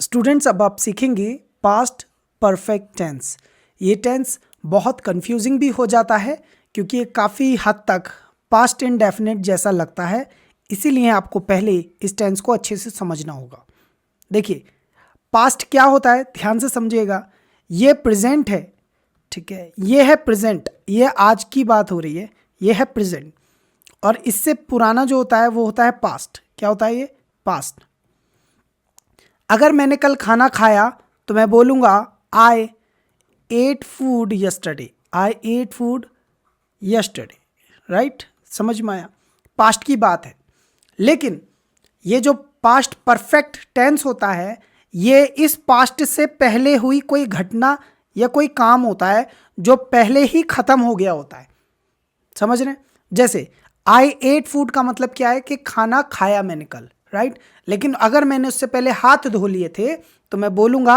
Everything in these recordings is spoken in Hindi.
स्टूडेंट्स अब आप सीखेंगे पास्ट परफेक्ट टेंस। ये टेंस बहुत कंफ्यूजिंग भी हो जाता है क्योंकि ये काफ़ी हद तक पास्ट इंडेफिनिट जैसा लगता है, इसीलिए आपको पहले इस टेंस को अच्छे से समझना होगा। देखिए पास्ट क्या होता है, ध्यान से समझिएगा। ये प्रेजेंट है, ठीक है, ये है प्रेजेंट, ये आज की बात हो रही है, ये है प्रेजेंट। और इससे पुराना जो होता है वो होता है पास्ट। क्या होता है ये? पास्ट। अगर मैंने कल खाना खाया तो मैं बोलूँगा आई एट फूड यस्टरडे, आई एट फूड यस्टरडे, राइट? समझ में आया? पास्ट की बात है। लेकिन ये जो पास्ट परफेक्ट टेंस होता है, ये इस पास्ट से पहले हुई कोई घटना या कोई काम होता है जो पहले ही खत्म हो गया होता है। समझ रहे हैं? जैसे आई एट फूड का मतलब क्या है कि खाना खाया मैंने कल, राइट? लेकिन अगर मैंने उससे पहले हाथ धो लिए थे तो मैं बोलूँगा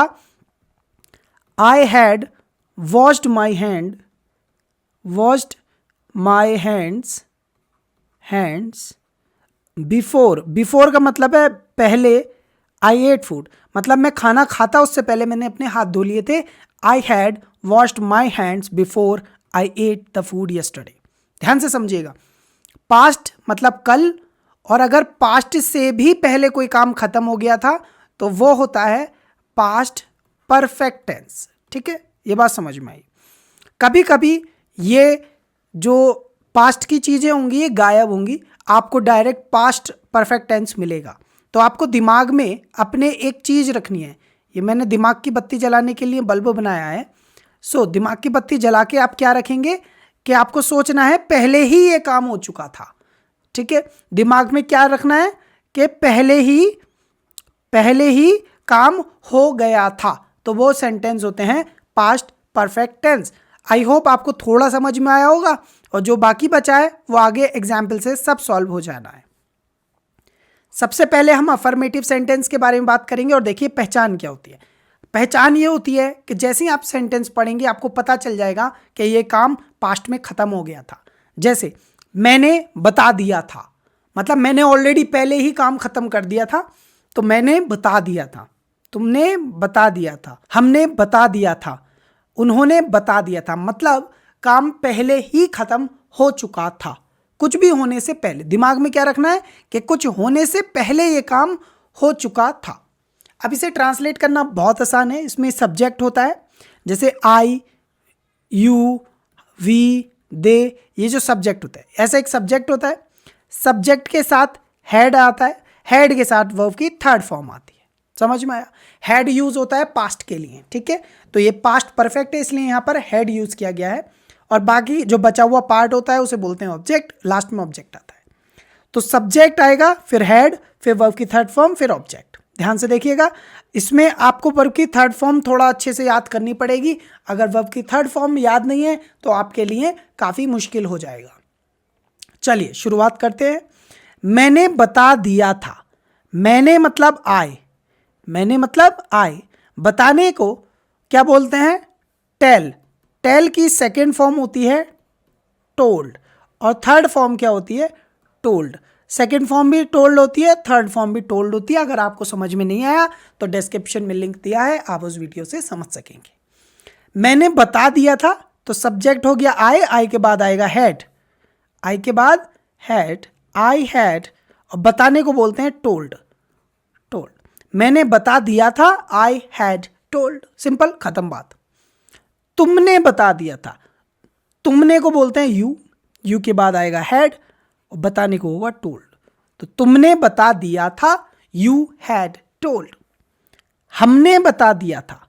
I had washed my hand, washed my hands before. Before का मतलब है पहले, आई एट फूड मतलब मैं खाना खाता उससे पहले मैंने अपने हाथ धो लिए थे। I had washed my hands before I at the food yesterday. ध्यान से समझिएगा, पास्ट मतलब कल, और अगर पास्ट से भी पहले कोई काम खत्म हो गया था तो वो होता है पास्ट परफेक्ट टेंस। ठीक है, ये बात समझ में आई। कभी कभी ये जो पास्ट की चीज़ें होंगी ये गायब होंगी, आपको डायरेक्ट पास्ट परफेक्ट टेंस मिलेगा। तो आपको दिमाग में अपने एक चीज़ रखनी है। ये मैंने दिमाग की बत्ती जलाने के लिए बल्ब बनाया है। सो दिमाग की बत्ती जला के आप क्या रखेंगे कि आपको सोचना है पहले ही ये काम हो चुका था। ठीक है, दिमाग में क्या रखना है कि पहले ही काम हो गया था। तो वो सेंटेंस होते हैं past perfect tense. I hope आपको थोड़ा समझ में आया होगा, और जो बाकी बचा है वो आगे एग्जाम्पल से सब सॉल्व हो जाना है। सबसे पहले हम अफर्मेटिव सेंटेंस के बारे में बात करेंगे। और देखिए पहचान क्या होती है। पहचान ये होती है कि जैसे ही आप सेंटेंस पढ़ेंगे आपको पता चल जाएगा कि ये काम पास्ट में खत्म हो गया था। जैसे मैंने बता दिया था, मतलब मैंने ऑलरेडी पहले ही काम खत्म कर दिया था। तो मैंने बता दिया था, तुमने बता दिया था, हमने बता दिया था, उन्होंने बता दिया था, मतलब काम पहले ही खत्म हो चुका था। कुछ भी होने से पहले दिमाग में क्या रखना है कि कुछ होने से पहले ये काम हो चुका था। अब इसे ट्रांसलेट करना बहुत आसान है। इसमें सब्जेक्ट होता है, जैसे आई, यू, वी, दे, ये जो सब्जेक्ट होता है, ऐसा एक सब्जेक्ट होता है। सब्जेक्ट के साथ हैड आता है, हैड के साथ वर्ब की थर्ड फॉर्म आती है। समझ में आया? हैड यूज होता है पास्ट के लिए, ठीक है। तो ये पास्ट परफेक्ट है, इसलिए यहाँ पर हैड यूज किया गया है। और बाकी जो बचा हुआ पार्ट होता है उसे बोलते हैं ऑब्जेक्ट, लास्ट में ऑब्जेक्ट आता है। तो सब्जेक्ट आएगा, फिर हैड, फिर वर्ब की थर्ड फॉर्म, फिर ऑब्जेक्ट। ध्यान से देखिएगा, इसमें आपको वर्ब की थर्ड फॉर्म थोड़ा अच्छे से याद करनी पड़ेगी। अगर वर्ब की थर्ड फॉर्म याद नहीं है तो आपके लिए काफ़ी मुश्किल हो जाएगा। चलिए शुरुआत करते हैं। मैंने बता दिया था। मैंने मतलब आई, मैंने मतलब आई। बताने को क्या बोलते हैं? टेल। टेल की सेकेंड फॉर्म होती है टोल्ड, और थर्ड फॉर्म क्या होती है? टोल्ड। सेकेंड फॉर्म भी टोल्ड होती है, थर्ड फॉर्म भी टोल्ड होती है। अगर आपको समझ में नहीं आया तो डिस्क्रिप्शन में लिंक दिया है, आप उस वीडियो से समझ सकेंगे। मैंने बता दिया था, तो सब्जेक्ट हो गया आई, आई के बाद आएगा हैड, आई के बाद हैड, आई हैड, और बताने को बोलते हैं टोल्ड, टोल्ड। मैंने बता दिया था, आई हैड टोल्ड, सिंपल, खत्म बात। तुमने बता दिया था, तुमने को बोलते हैं यू, यू के बाद आएगा हैड, और बताने को होगा टोल्ड। तो तुमने बता दिया था, यू हैड टोल्ड। हमने बता दिया था,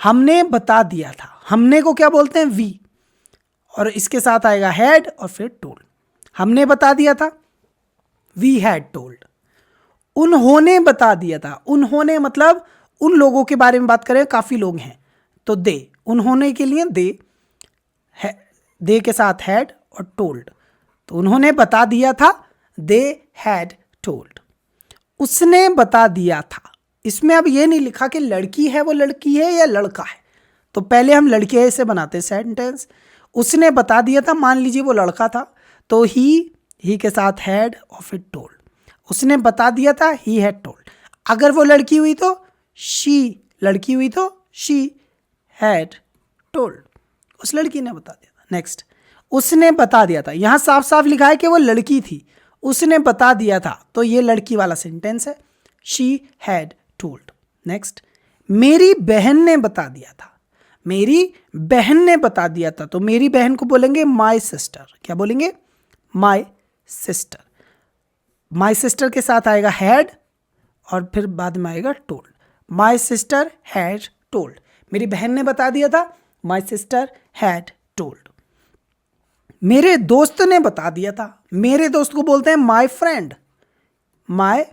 हमने बता दिया था, हमने को क्या बोलते हैं? वी, और इसके साथ आएगा हैड और फिर टोल्ड। हमने बता दिया था, वी हैड टोल्ड। उन्होंने बता दिया था, उन्होंने मतलब उन लोगों के बारे में बात करें, काफ़ी लोग हैं, तो दे, उन्होंने के लिए दे, दे के साथ हैड और टोल्ड। तो उन्होंने बता दिया था, दे हैड टोल्ड। उसने बता दिया था, इसमें अब ये नहीं लिखा कि लड़की है वो लड़की है या लड़का है, तो पहले हम लड़के से बनाते सेंटेंस। उसने बता दिया था, मान लीजिए वो लड़का था, तो ही के साथ हैड और फिर टोल्ड। उसने बता दिया था, ही हैड टोल्ड। अगर वो लड़की हुई तो शी लड़की हुई तो शी हैड टोल्ड, उस लड़की ने बता दिया था। नेक्स्ट, उसने बता दिया था, यहां साफ साफ लिखा है कि वो लड़की थी, उसने बता दिया था, तो ये लड़की वाला सेंटेंस है, शी हैड टोल्ड। नेक्स्ट, मेरी बहन ने बता दिया था, मेरी बहन ने बता दिया था, तो मेरी बहन को बोलेंगे माई सिस्टर। क्या बोलेंगे? My sister. माई सिस्टर के साथ आएगा हैड और फिर बाद में आएगा told. My sister had told, मेरी बहन ने बता दिया था, माई सिस्टर हैड टोल्ड। मेरे दोस्त ने बता दिया था, मेरे दोस्त को बोलते हैं माई फ्रेंड, माई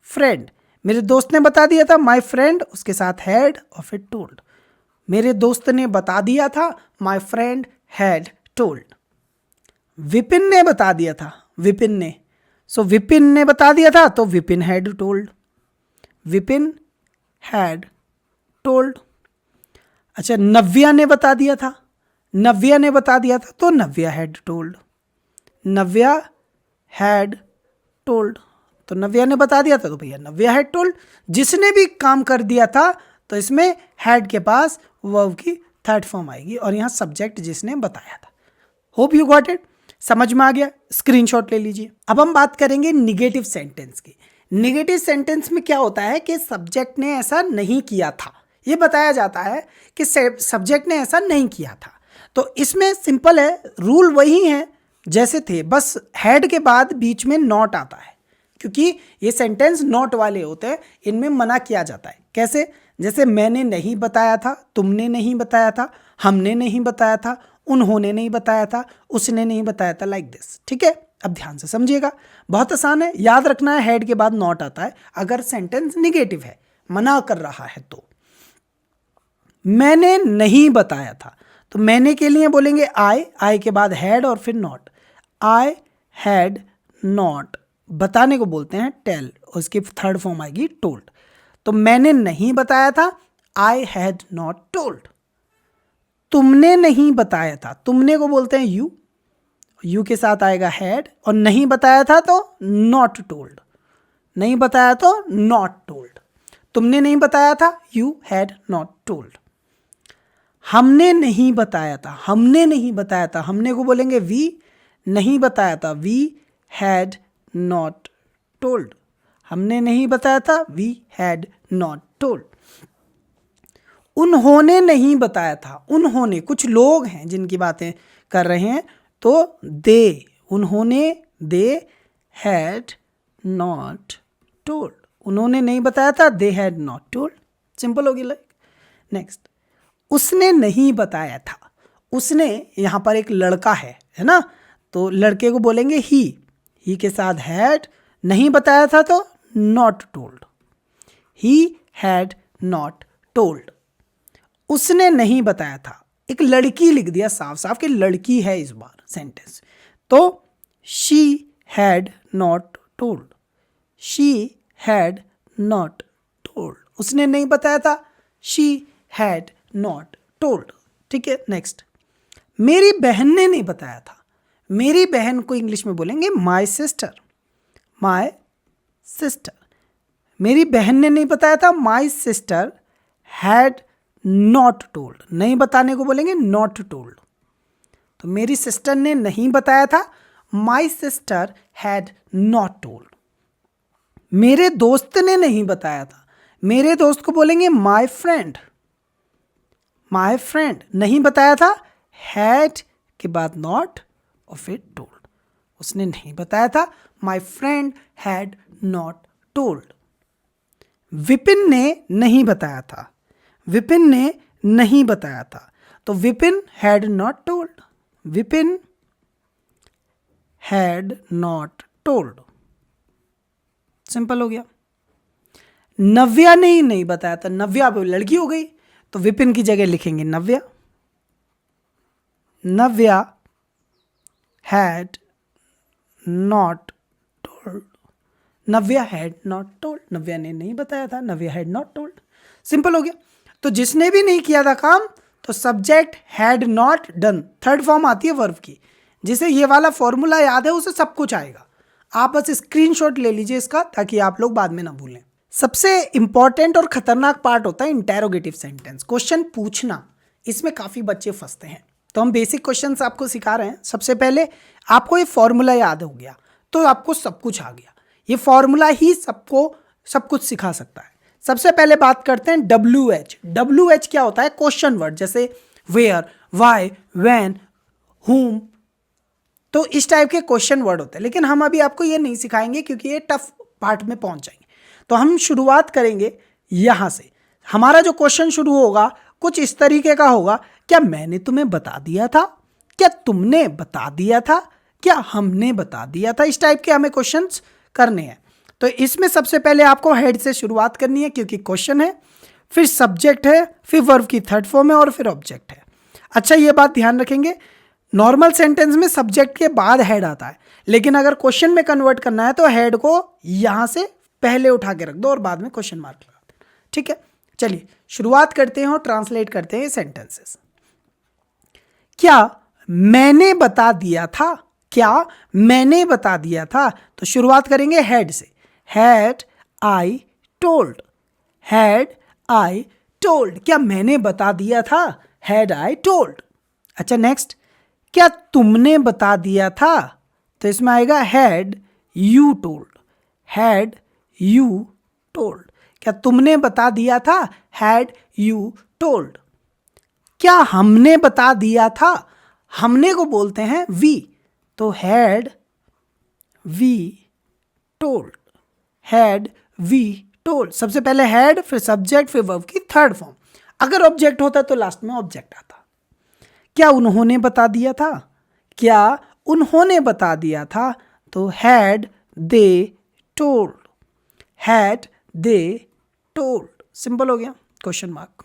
फ्रेंड। मेरे दोस्त ने बता दिया था, माई फ्रेंड, उसके साथ हैड और फिर टोल्ड। मेरे दोस्त ने बता दिया था, my friend had told. Vipin ने बता दिया था, विपिन ने, सो विपिन ने बता दिया था, तो Vipin had told, Vipin had told. अच्छा, नव्या ने बता दिया था, नव्या ने बता दिया था, तो Navya had told, Navya had told. तो नव्या ने बता दिया था, तो भैया नव्या हैड टोल्ड। जिसने भी काम कर दिया था, तो इसमें हैड के पास वर्ब की थर्ड फॉर्म आएगी और यहाँ सब्जेक्ट जिसने बताया था। होप यू गॉट इट, समझ में आ गया? स्क्रीनशॉट ले लीजिए। अब हम बात करेंगे निगेटिव सेंटेंस की। निगेटिव सेंटेंस में क्या होता है कि सब्जेक्ट ने ऐसा नहीं किया था, ये बताया जाता है कि सब्जेक्ट ने ऐसा नहीं किया था। तो इसमें सिंपल है, रूल वही है जैसे थे, बस हैड के बाद बीच में नॉट आता है, क्योंकि ये सेंटेंस नॉट वाले होते हैं, इनमें मना किया जाता है। कैसे? जैसे मैंने नहीं बताया था, तुमने नहीं बताया था, हमने नहीं बताया था, उन्होंने नहीं बताया था, उसने नहीं बताया था, लाइक दिस। ठीक है, अब ध्यान से समझिएगा, बहुत आसान है, याद रखना है हैड के बाद नॉट आता है अगर सेंटेंस निगेटिव है, मना कर रहा है तो। मैंने नहीं बताया था, तो मैंने के लिए बोलेंगे आई के बाद हैड और फिर नॉट, आई हैड नॉट। बताने को बोलते हैं टेल, उसकी थर्ड फॉर्म आएगी टोल्ड। तो मैंने नहीं बताया था, आई हैड नॉट टोल्ड। तुमने नहीं बताया था, तुमने को बोलते हैं यू, यू के साथ आएगा हैड, और नहीं बताया था तो नॉट टोल्ड, नहीं बताया तो नॉट टोल्ड। तुमने नहीं बताया था, यू हैड नॉट टोल्ड। हमने नहीं बताया था, हमने नहीं बताया था, हमने को बोलेंगे वी, नहीं बताया था, वी हैड नॉट टोल्ड। हमने नहीं बताया था, वी हैड नॉट टोल्ड। उन्होंने नहीं बताया था, उन्होंने, कुछ लोग हैं जिनकी बातें कर रहे हैं, तो दे, उन्होंने, दे हैड नॉट टोल्ड। उन्होंने नहीं बताया था, they had not told. Simple होगी लाइक। नेक्स्ट, उसने नहीं बताया था, उसने यहाँ पर एक लड़का है ना, तो लड़के को बोलेंगे ही के साथ हैड, नहीं बताया था तो not told, he had not told. उसने नहीं बताया था, एक लड़की लिख दिया साफ साफ कि लड़की है इस बार सेंटेंस, तो she had not told, she had not told. उसने नहीं बताया था, शी हैड नॉट टोल्ड। ठीक है, नेक्स्ट, मेरी बहन ने नहीं बताया था, मेरी बहन को इंग्लिश में बोलेंगे माई सिस्टर, माई सिस्टर। मेरी बहन ने नहीं बताया था, माई सिस्टर हैड नॉट टोल्ड, नहीं बताने को बोलेंगे नॉट टोल्ड। तो मेरी सिस्टर ने नहीं बताया था, माई सिस्टर हैड नॉट टोल्ड। मेरे दोस्त ने नहीं बताया था, मेरे दोस्त को बोलेंगे माई फ्रेंड, माई फ्रेंड। नहीं बताया था, हैड के बाद नॉट और फिर टोल्ड। उसने नहीं बताया था, my friend had not told. Vipin ने नहीं बताया था, विपिन ने नहीं बताया था, तो Vipin had not told, Vipin had not told. Simple हो गया। नव्या ने ही नहीं बताया था, नव्या लड़की हो गई, तो विपिन की जगह लिखेंगे Navya, Navya had not told, Navya had not told. Navya ने नहीं बताया था, Navya had not told. Simple हो गया। तो जिसने भी नहीं किया था काम, तो subject had not done, third form आती है वर्ब की। जिसे ये वाला फॉर्मूला याद है उसे सब कुछ आएगा। आप बस स्क्रीनशॉट ले लीजिए इसका, ताकि आप लोग बाद में ना भूलें। सबसे इंपॉर्टेंट और खतरनाक पार्ट होता है इंटेरोगेटिव सेंटेंस, क्वेश्चन पूछना। इसमें काफ़ी बच्चे फंसते हैं। तो हम बेसिक क्वेश्चंस आपको सिखा रहे हैं। सबसे पहले आपको ये फॉर्मूला याद हो गया तो आपको सब कुछ आ गया। ये फॉर्मूला ही सबको सब कुछ सिखा सकता है। सबसे पहले बात करते हैं WH। WH क्या होता है? क्वेश्चन वर्ड, जैसे वेयर, वाई, व्हेन, whom। तो इस टाइप के क्वेश्चन वर्ड होते हैं, लेकिन हम अभी आपको ये नहीं सिखाएंगे क्योंकि ये टफ पार्ट में पहुंच जाएंगे। तो हम शुरुआत करेंगे यहाँ से। हमारा जो क्वेश्चन शुरू होगा कुछ इस तरीके का होगा, क्या मैंने तुम्हें बता दिया था, क्या तुमने बता दिया था, क्या हमने बता दिया था। इस टाइप के हमें क्वेश्चंस करने हैं। तो इसमें सबसे पहले आपको हेड से शुरुआत करनी है क्योंकि क्वेश्चन है, फिर सब्जेक्ट है, फिर वर्ब की थर्ड फॉर्म है और फिर ऑब्जेक्ट है। अच्छा, ये बात ध्यान रखेंगे, नॉर्मल सेंटेंस में सब्जेक्ट के बाद हेड आता है, लेकिन अगर क्वेश्चन में कन्वर्ट करना है तो हेड को यहां से पहले उठा के रख दो और बाद में क्वेश्चन मार्क लगा दो। ठीक है, चलिए शुरुआत करते हैं और ट्रांसलेट करते हैं सेंटेंसेस। क्या मैंने बता दिया था, क्या मैंने बता दिया था। तो शुरुआत करेंगे हेड से। Had I told, had I told, क्या मैंने बता दिया था, हैड आई टोल्ड। अच्छा नेक्स्ट, क्या तुमने बता दिया था। तो इसमें आएगा had you told, had you told, क्या तुमने बता दिया था, हैड यू टोल्ड। क्या हमने बता दिया था, हमने को बोलते हैं वी, तो had we told, had we told. सबसे पहले हैड, फिर सब्जेक्ट, फिर वर्ब की थर्ड फॉर्म। अगर ऑब्जेक्ट होता तो लास्ट में ऑब्जेक्ट आता। क्या उन्होंने बता दिया था, क्या उन्होंने बता दिया था, तो had they told, had they told. Simple हो गया, क्वेश्चन मार्क।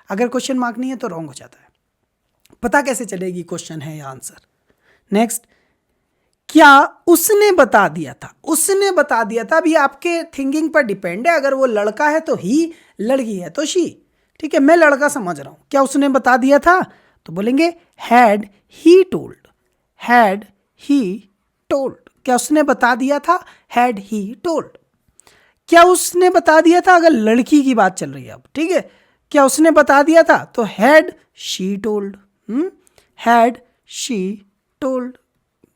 अगर क्वेश्चन मार्क नहीं है तो रॉन्ग हो जाता है। पता कैसे चलेगी क्वेश्चन है या आंसर। नेक्स्ट, क्या उसने बता दिया था, उसने बता दिया था। अभी आपके थिंकिंग पर डिपेंड है, अगर वो लड़का है तो ही, लड़की है तो शी। ठीक है, मैं लड़का समझ रहा हूं। क्या उसने बता दिया था, तो बोलेंगे had he told, had he told. क्या उसने बता दिया था, हैड ही टोल्ड। क्या उसने बता दिया था, अगर लड़की की बात चल रही है अब, ठीक है, क्या उसने बता दिया था, तो had she told, had she told.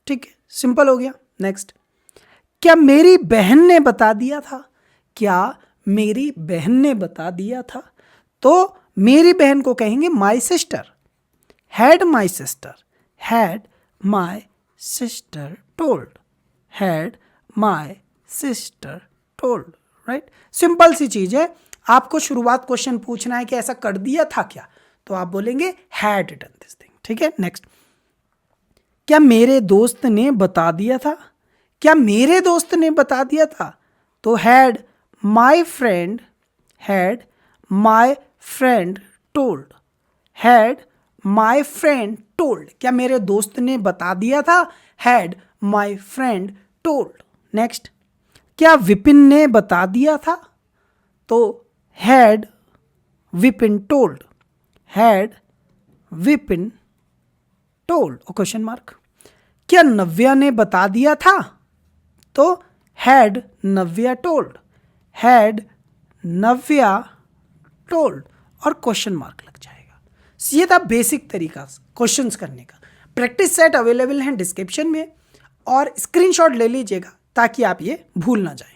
ठीक है, सिंपल हो गया। नेक्स्ट, क्या मेरी बहन ने बता दिया था, क्या मेरी बहन ने बता दिया था, तो मेरी बहन को कहेंगे my sister, had my sister, had my sister told, had my sister told. Right, simple सी चीज है। आपको शुरुआत क्वेश्चन पूछना है कि ऐसा कर दिया था क्या, तो आप बोलेंगे हैड डन दिस थिंग। ठीक है, नेक्स्ट, क्या मेरे दोस्त ने बता दिया था, क्या मेरे दोस्त ने बता दिया था, तो had my friend, had my friend told, had my friend told. क्या मेरे दोस्त ने बता दिया था, had my friend told. Next, क्या विपिन ने बता दिया था, तो had Vipin told, had Vipin told और क्वेश्चन मार्क। क्या नव्या ने बता दिया था, तो had Navya told, had Navya told और क्वेश्चन मार्क लग जाएगा। ये था बेसिक तरीका क्वेश्चंस करने का। प्रैक्टिस सेट अवेलेबल है डिस्क्रिप्शन में और स्क्रीनशॉट ले लीजिएगा ताकि आप ये भूल ना जाए।